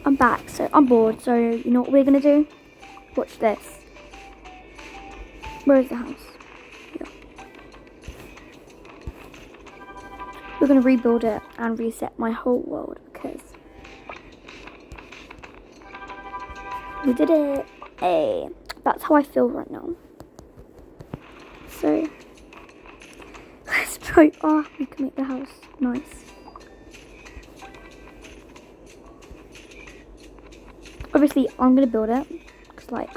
I'm back, so I'm bored, so you know what we're gonna do? Watch this. Where is the house? Here. We're gonna rebuild it and reset my whole world because we did it. Hey, that's how I feel right now. So let's try. Oh, we can make the house nice. Obviously, I'm gonna build it because, like,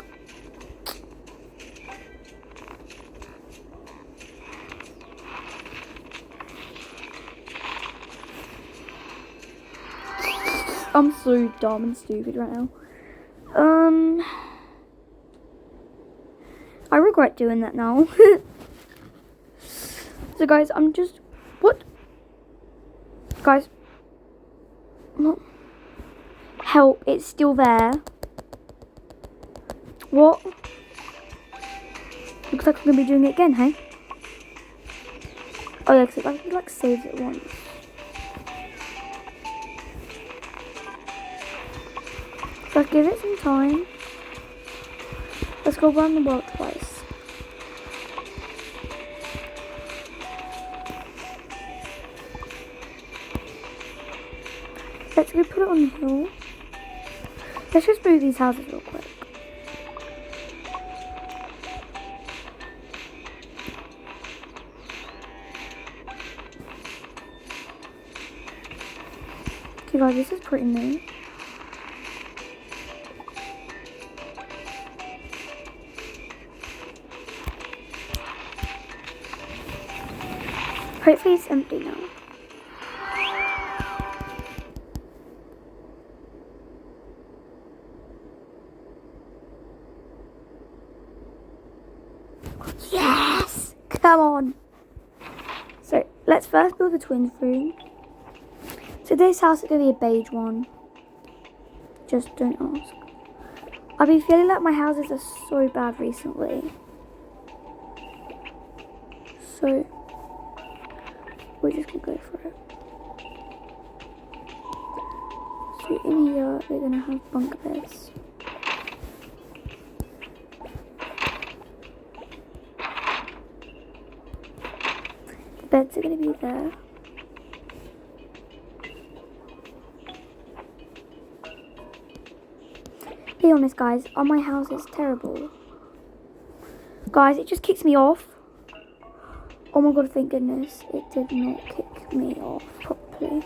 I'm so dumb and stupid right now. I regret doing that now. So, guys, I'm just what? Guys, what? Help! It's still there. What? Looks like I'm gonna be doing it again, hey? Oh yeah, because it like saves it once. So give it some time. Let's go around the world twice. Let's go put it on the hill. Let's just move these houses real quick. Okay guys, this is pretty neat. Hopefully it's empty now. Yes! Come on! So, let's first build the twins room. So this house is going to be a beige one. Just don't ask. I've been feeling like my houses are so bad recently. So, we're just going to go for it. So in here, we're going to have bunk beds. The beds are going to be there. Be honest, guys, on my house it's terrible. Guys, it just kicks me off. Oh my god, thank goodness it did not kick me off properly.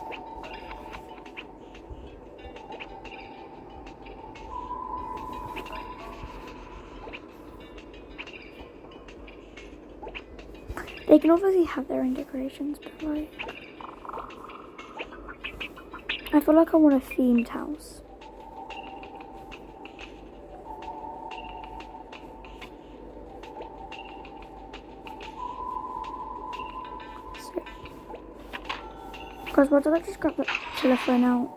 They can obviously have their own decorations, but like, I feel like I want a themed house. Guys, why did I just grab the telephone out?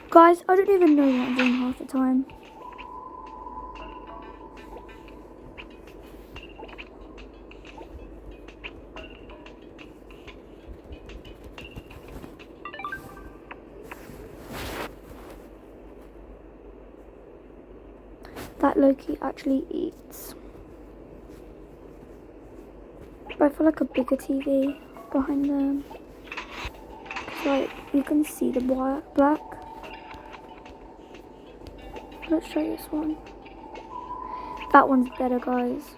Guys, I don't even know what I'm doing half the time. That Loki actually eats. But I feel like a bigger TV behind them. Like, you can see the black. Let's show you this one. That one's better, guys.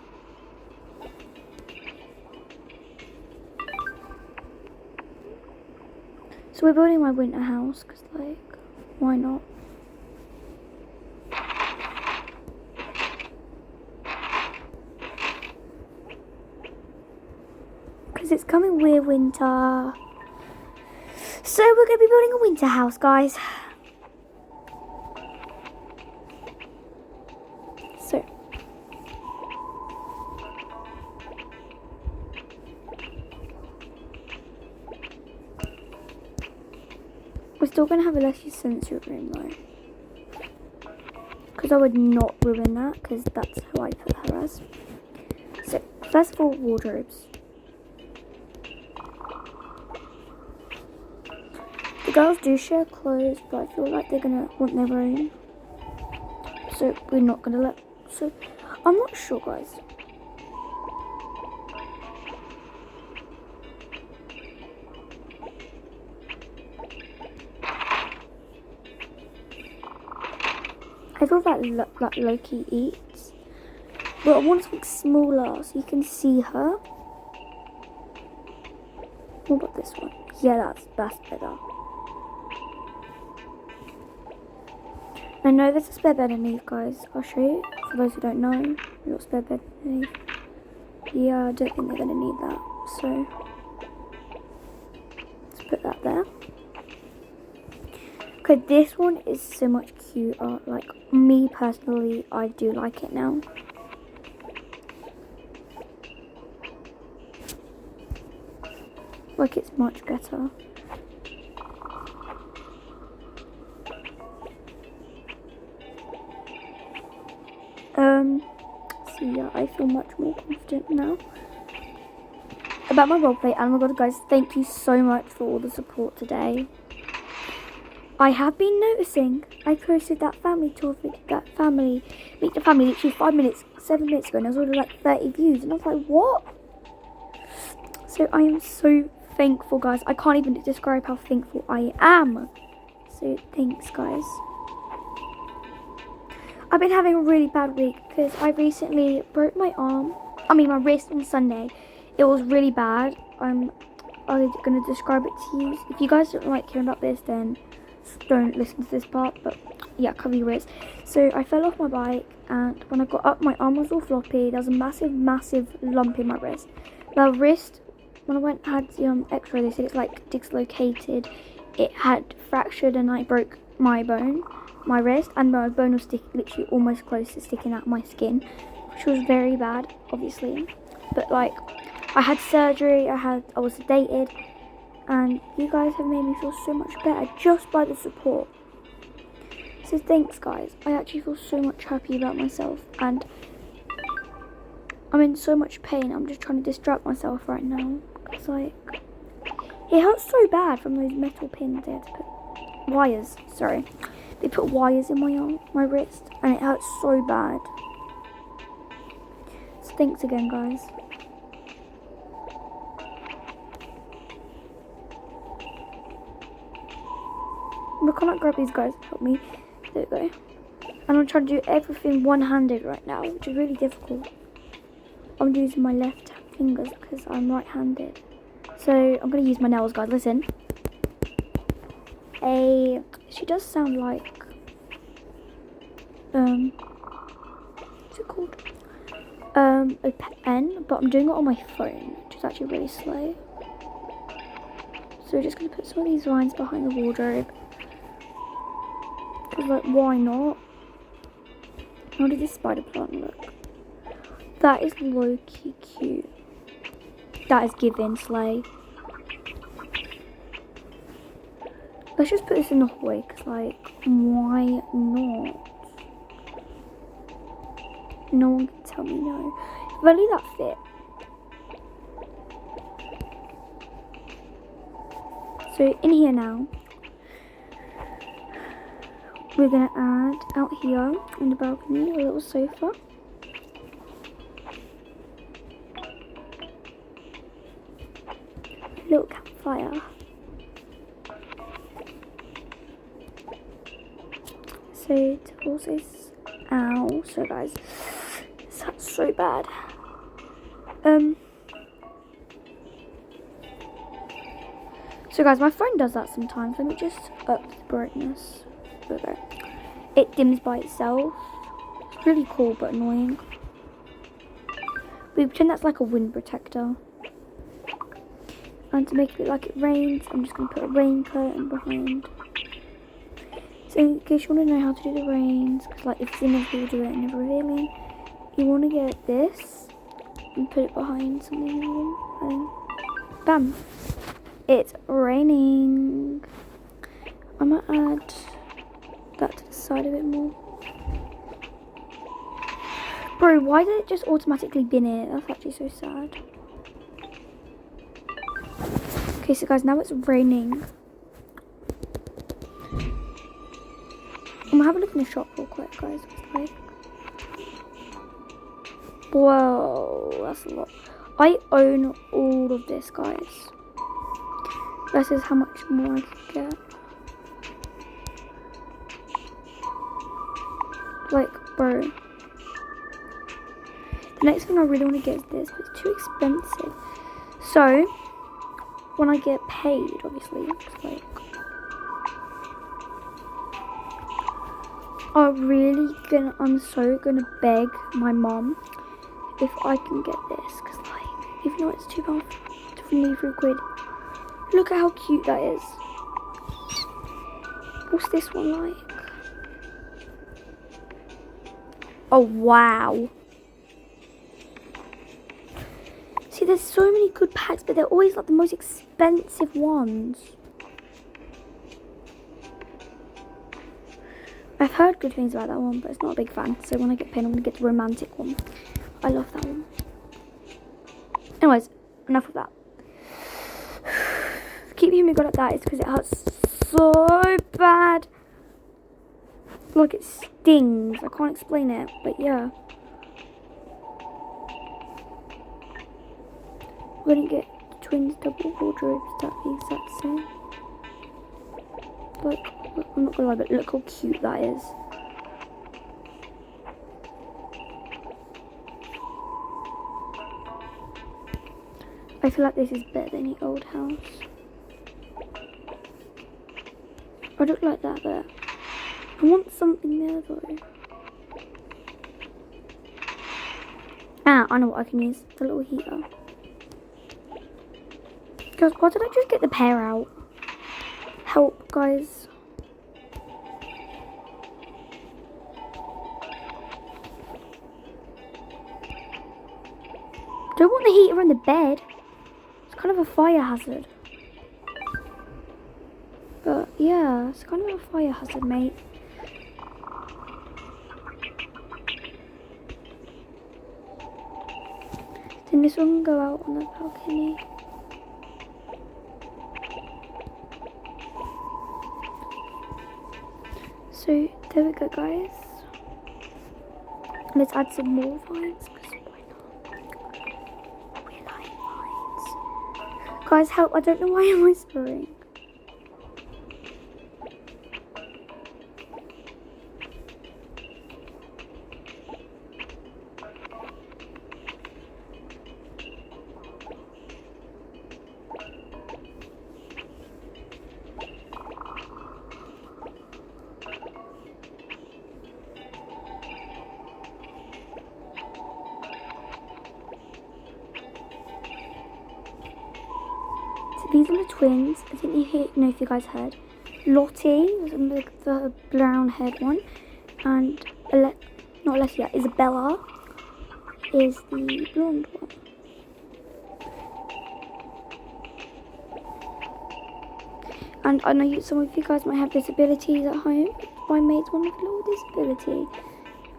So we're building my winter house, because, like, why not? Because it's coming with winter. So we're going to be building a winter house, guys. So. We're still going to have a less sensory room, though. Because I would not ruin that, because that's who I put her as. So, first of all, wardrobes. The girls do share clothes, but I feel like they're gonna want their own. So we're not gonna let. So I'm not sure, guys. I feel like Loki eats, but I want something smaller so you can see her. What about this one? Yeah, that's better. I know there's a spare bed underneath, guys. I'll show you. For those who don't know, a little spare bed underneath. Yeah, I don't think they're gonna need that. So let's put that there. Okay, this one is so much cuter. Like, me personally, I do like it now. Like, it's much better. So yeah, I feel much more confident now about my roleplay. And oh my god, guys, thank you so much for all the support today. I have been noticing I posted that family tour video, that family, meet the family, literally 7 minutes ago, and there's already like 30 views, and I was like, what? So I am so thankful, guys. I can't even describe how thankful I am. So thanks, guys. I've been having a really bad week because I recently broke my my wrist on Sunday. It was really bad. I'm going to describe it to you. If you guys don't like hearing about this, then don't listen to this part, but yeah, cover your ears. So I fell off my bike, and when I got up, my arm was all floppy. There was a massive lump in my wrist. The wrist, when I went and had the x-ray, they said it's like dislocated. It had fractured, and I broke my bone, my wrist, and my bone was literally almost close to sticking out my skin, which was very bad, obviously. But like, I had surgery, I was sedated, and you guys have made me feel so much better just by the support. So thanks, guys. I actually feel so much happy about myself, and I'm in so much pain. I'm just trying to distract myself right now, because like, it hurts so bad from those metal pins. They had to put wires, sorry. They put wires in my arm, my wrist, and it hurts so bad. So thanks again, guys. I cannot grab these, guys. Help me. There we go. And I'm trying to do everything one-handed right now, which is really difficult. I'm using my left fingers because I'm right-handed. So I'm going to use my nails, guys. Listen. She does sound like, what's it called? A pen, but I'm doing it on my phone, which is actually really slow. So we're just going to put some of these lines behind the wardrobe. Because, like, why not? How did this spider plant look? That is low-key cute. That is giving slay. Let's just put this in the hallway, because, like, why not? No one can tell me no. If only that fit. So, in here now, we're going to add, out here, on the balcony, a little sofa. A little campfire. So, to also, ow, so guys, that's so bad. So guys, my phone does that sometimes. Let me just up the brightness. Okay. It dims by itself. It's really cool but annoying. We pretend that's like a wind protector. And to make it look like it rains, I'm just going to put a rain curtain behind. So in case you want to know how to do the rains, because like if it's in the video and never revealing, you want to get this and put it behind something and bam, it's raining. I'm going to add that to the side a bit more. Bro, why did it just automatically bin it? That's actually so sad. Okay, so guys, now it's raining. gonna have a look in the shop real quick, guys. Like, whoa, that's a lot. I own all of this, guys. This is how much more I could get. Like, bro. The next thing I really want to get is this, but it's too expensive. So, when I get paid, obviously, it's like, I'm so gonna beg my mom if I can get this, because like, even though it's £2, £23. Look at how cute that is. What's this one like? Oh wow. See, there's so many good packs, but they're always like the most expensive ones. I've heard good things about that one, but it's not a big fan. So when I get paid, I'm going to get the romantic one. I love that one. Anyways, enough of that. Keep hearing me go like that is because it hurts so bad. Look, it stings. I can't explain it, but yeah. We're going to get twins double wardrobes that the exact same. Like, I'm not gonna lie, but look how cute that is. I feel like this is better than the old house. I don't like that, but I want something there though. Ah, I know what I can use. The little heater. Guys, why did I just get the pear out? Help, guys. Don't want the heater on the bed. It's kind of a fire hazard. But yeah, it's kind of a fire hazard, mate. Then this one can go out on the balcony. So there we go, guys. Let's add some more vines, because why not? We like vines. Guys, help, I don't know why I'm whispering. These are the twins. I think you know if you guys heard. Lottie was the brown haired one, and not Alessia, Isabella is the blonde one. And I know some of you guys might have disabilities at home. My mate's one with a little disability.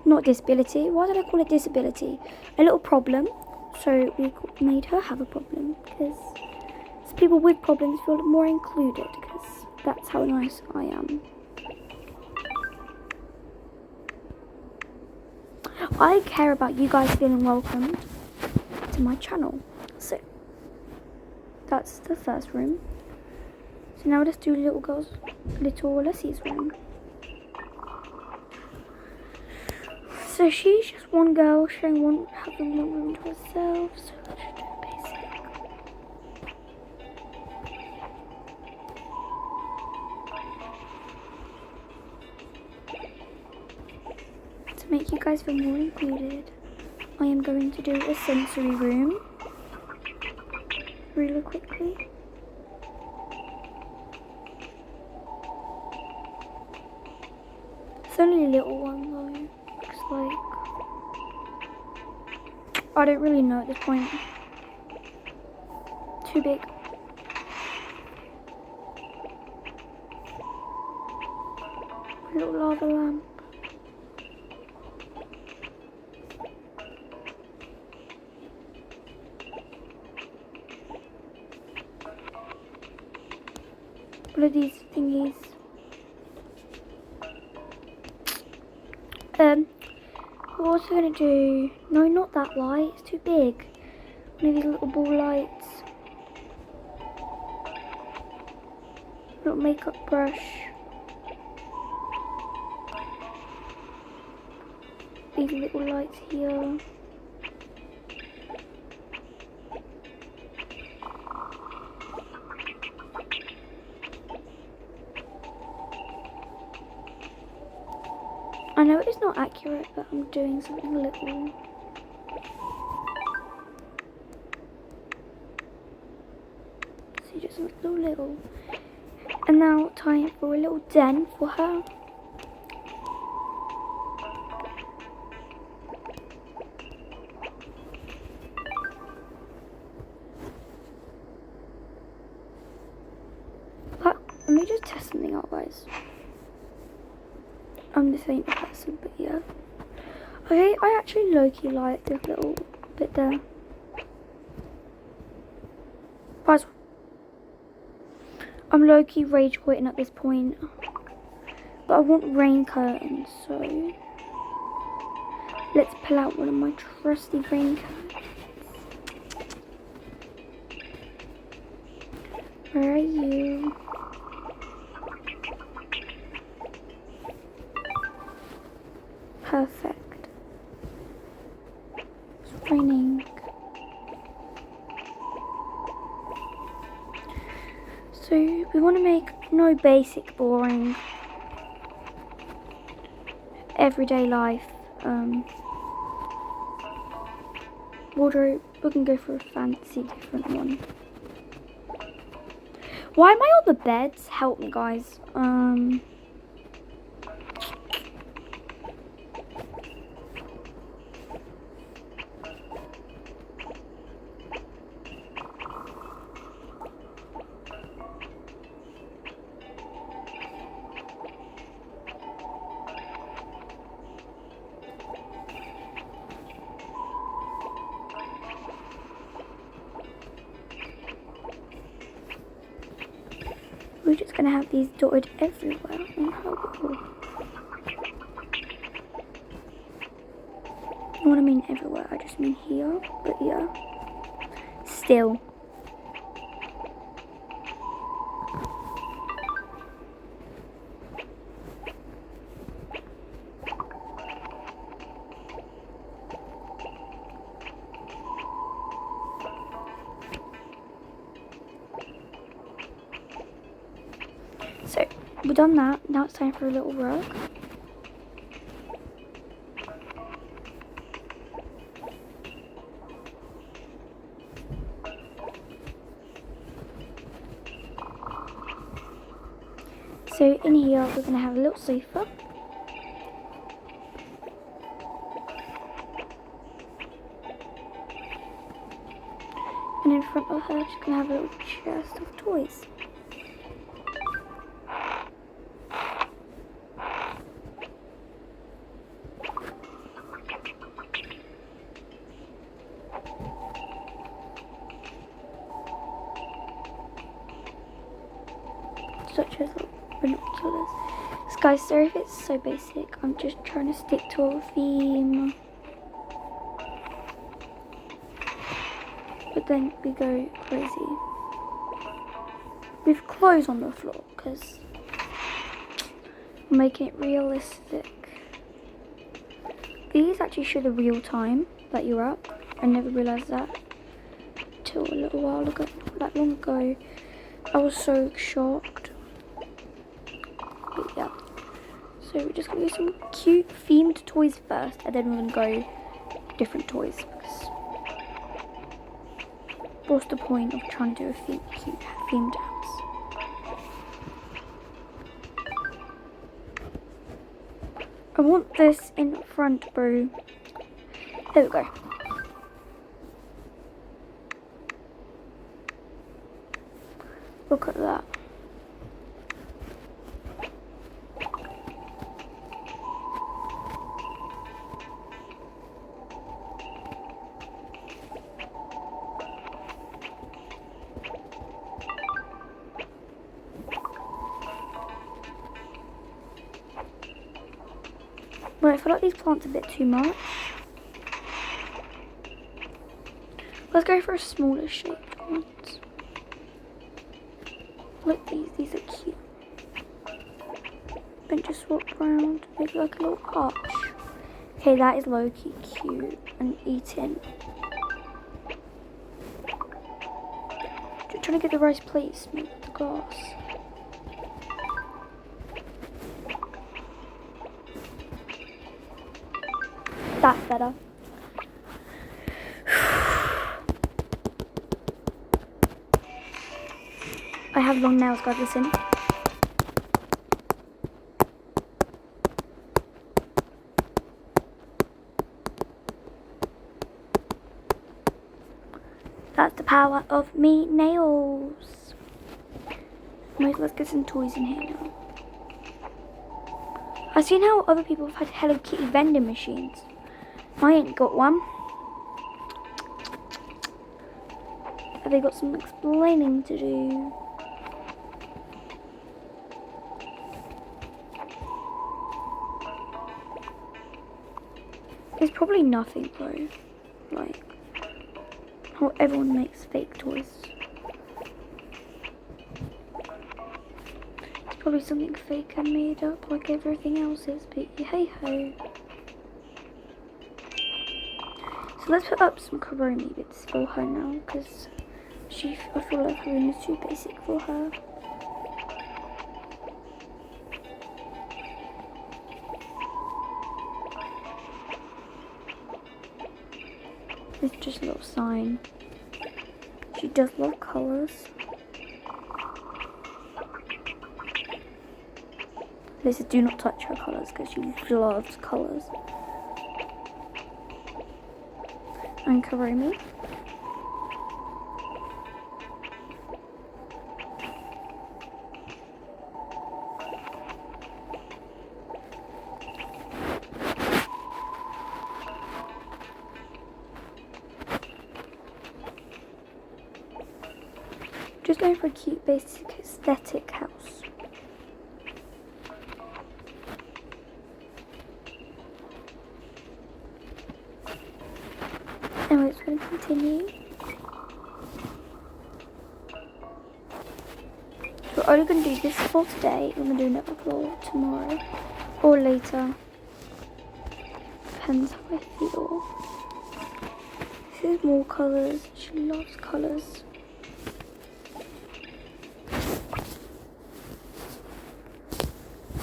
Not disability. Why did I call it disability? A little problem. So we made her have a problem because people with problems feel more included, because that's how nice I am. I care about you guys feeling welcome to my channel. So that's the first room. So now let's do little Lessie's room. So she's just one girl having one room to herself. So let's just do basic. To make you guys feel more included, I am going to do a sensory room really quickly. It's only a little one though. Looks like, I don't really know at this point. Too big. A little lava lamp. All of these thingies. We're also going to do... No, not that light. It's too big. One of these little ball lights. Little makeup brush. These little lights here. I know it's not accurate, but I'm doing something little. So just something little. And now time for a little den for her. But let me just test something out, guys. This ain't the person, but yeah. Okay, I actually low-key like this little bit there. Guys, I'm low-key rage quitting at this point. But I want rain curtains, so let's pull out one of my trusty rain curtains. Where are you? Perfect. It's raining. So we want to make no basic, boring, everyday life wardrobe. We can go for a fancy different one. Why am I on the beds? Help me, guys. We're just gonna have these dotted everywhere. Oh, how cool. What I mean everywhere, I just mean here, but yeah. Still. So, we've done that. Now it's time for a little rug. So in here we're going to have a little sofa. And in front of her she's going to have a little chest of toys. Such as binoculars. Guys, sorry if it's so basic. I'm just trying to stick to a theme. But then we go crazy with clothes on the floor because we're making it realistic. These actually show the real time that you're up. I never realised that till a little while ago. Not that long ago. I was so shocked. But yeah. So we're just going to do some cute themed toys first, and then we're going to go different toys. Because what's the point of trying to do a cute themed house? I want this in front, bro. There we go. Look at that. Right, I feel like these plants are a bit too much. Let's go for a smaller shaped ones. Look, these are cute. Then just swap around, make like a little arch. Okay, that is low-key cute and eating. Just trying to get the right placement with the glass. That's better. I have long nails, guys, listen. That's the power of me nails. Right, let's get some toys in here now. I've seen how other people have had Hello Kitty vending machines. I ain't got one. Have they got some explaining to do? It's probably nothing though. Like, how everyone makes fake toys. It's probably something fake and made up like everything else is, but hey ho. So let's put up some Kuromi bits for her now, because I feel like her room is too basic for her. It's just a little sign. She does love colours. This is do not touch her colours because she loves colours. And Kuromi. Just going for a cute basic aesthetic house. Anyway, it's going to continue. So we're only going to do this for today. We're going to do another floor tomorrow or later. Depends how I feel. This is more colours. She loves colours.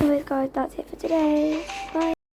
Anyways guys, that's it for today. Bye.